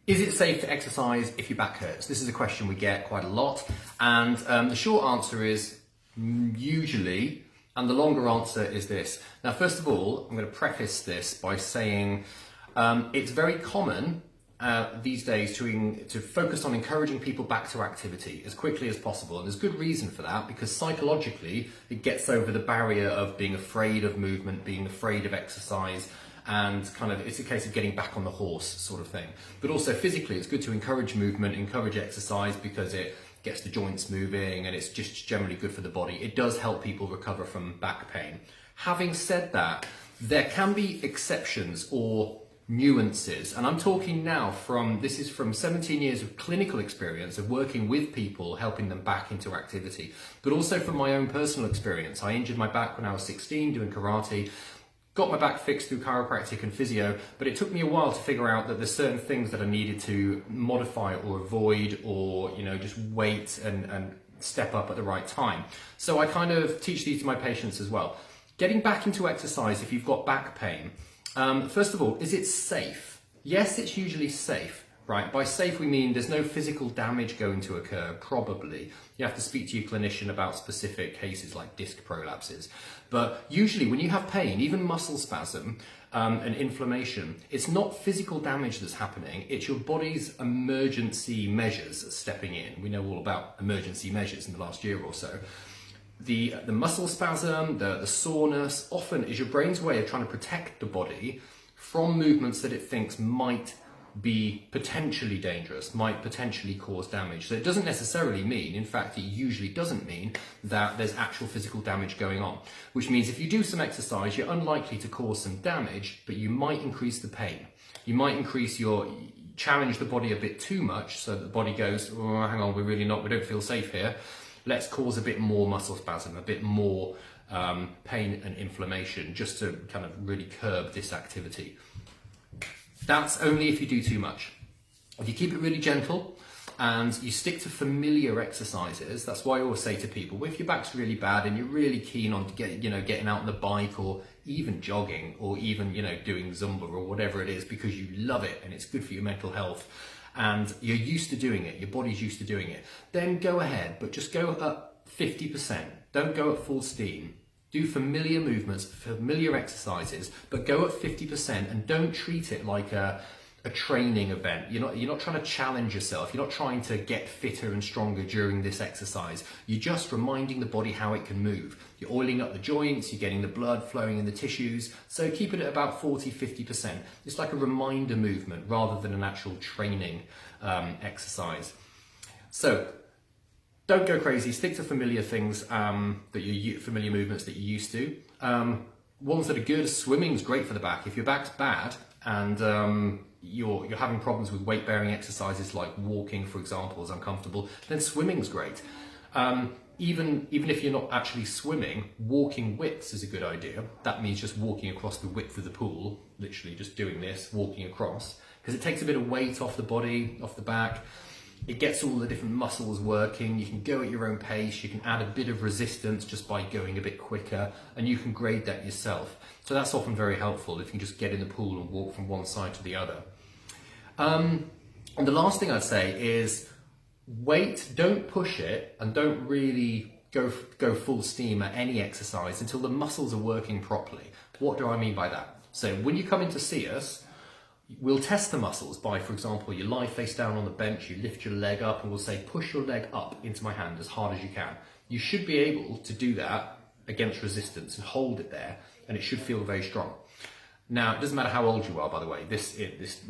Is it safe to exercise if your back hurts? This is a question we get quite a lot, and the short answer is usually, and the longer answer is this. Now, first of all, I'm going to preface this by saying it's very common these days to focus on encouraging people back to activity as quickly as possible, and there's good reason for that, because psychologically it gets over the barrier of being afraid of movement, being afraid of exercise, and kind of it's a case of getting back on the horse sort of thing. But also physically it's good to encourage movement, encourage exercise, because it gets the joints moving and it's just generally good for the body. It does help people recover from back pain. Having said that, there can be exceptions or nuances, and I'm talking now this is from 17 years of clinical experience of working with people, helping them back into activity, but also from my own personal experience. I injured my back when I was 16 doing karate, got my back fixed through chiropractic and physio, but it took me a while to figure out that there's certain things that I needed to modify or avoid, or just wait and step up at the right time. So I kind of teach these to my patients as well. Getting back into exercise if you've got back pain. First of all, is it safe? Yes, it's usually safe. Right, by safe we mean there's no physical damage going to occur, probably. You have to speak to your clinician about specific cases like disc prolapses. But usually when you have pain, even muscle spasm and inflammation, it's not physical damage that's happening, it's your body's emergency measures stepping in. We know all about emergency measures in the last year or so. The muscle spasm, the soreness, often is your brain's way of trying to protect the body from movements that it thinks might be potentially dangerous, might potentially cause damage. So it doesn't necessarily mean, in fact it usually doesn't mean, that there's actual physical damage going on. Which means if you do some exercise, you're unlikely to cause some damage, but you might increase the pain. You might challenge the body a bit too much, so that the body goes, oh, hang on, we don't feel safe here. Let's cause a bit more muscle spasm, a bit more pain and inflammation, just to kind of really curb this activity. That's only if you do too much. If you keep it really gentle and you stick to familiar exercises, that's why I always say to people, well, if your back's really bad and you're really keen on getting out on the bike, or even jogging, or even doing Zumba or whatever it is, because you love it and it's good for your mental health and you're used to doing it, your body's used to doing it, then go ahead, but just go up 50%. Don't go at full steam. Do familiar movements, familiar exercises, but go at 50% and don't treat it like a training event. You're not trying to challenge yourself. You're not trying to get fitter and stronger during this exercise. You're just reminding the body how it can move. You're oiling up the joints, you're getting the blood flowing in the tissues. So keep it at about 40-50%. It's like a reminder movement rather than an actual training exercise. So don't go crazy, stick to familiar things, familiar movements that you're used to. Ones that are good, swimming's great for the back. If your back's bad and you're having problems with weight-bearing exercises like walking, for example, is uncomfortable, then swimming's great. Even if you're not actually swimming, walking widths is a good idea. That means just walking across the width of the pool, literally just doing this, walking across, because it takes a bit of weight off the body, off the back. It gets all the different muscles working. You can go at your own pace. You can add a bit of resistance just by going a bit quicker, and you can grade that yourself. So that's often very helpful if you can just get in the pool and walk from one side to the other. And the last thing I'd say is don't push it, and don't really go full steam at any exercise until the muscles are working properly. What do I mean by that? So when you come in to see us, we'll test the muscles by, for example, you lie face down on the bench, you lift your leg up, and we'll say, push your leg up into my hand as hard as you can. You should be able to do that against resistance and hold it there, and it should feel very strong. Now, it doesn't matter how old you are, by the way, this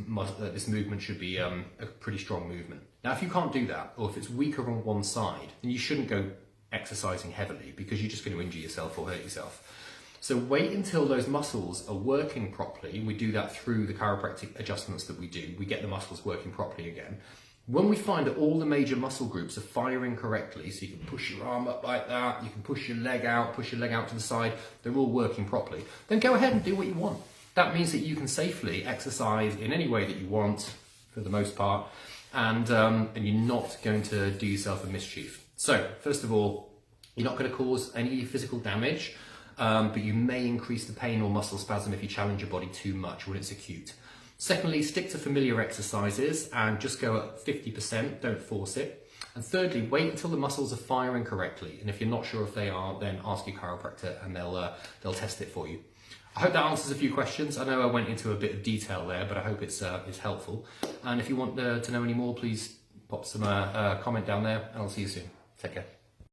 movement should be a pretty strong movement. Now, if you can't do that, or if it's weaker on one side, then you shouldn't go exercising heavily, because you're just going to injure yourself or hurt yourself. So wait until those muscles are working properly. We do that through the chiropractic adjustments that we do. We get the muscles working properly again. When we find that all the major muscle groups are firing correctly, so you can push your arm up like that, you can push your leg out to the side, they're all working properly, then go ahead and do what you want. That means that you can safely exercise in any way that you want, for the most part, and you're not going to do yourself a mischief. So, first of all, you're not going to cause any physical damage. But you may increase the pain or muscle spasm if you challenge your body too much when it's acute. Secondly, stick to familiar exercises and just go at 50%, don't force it. And thirdly, wait until the muscles are firing correctly. And if you're not sure if they are, then ask your chiropractor and they'll test it for you. I hope that answers a few questions. I know I went into a bit of detail there, but I hope it's helpful. And if you want to know any more, please pop some comment down there, and I'll see you soon. Take care.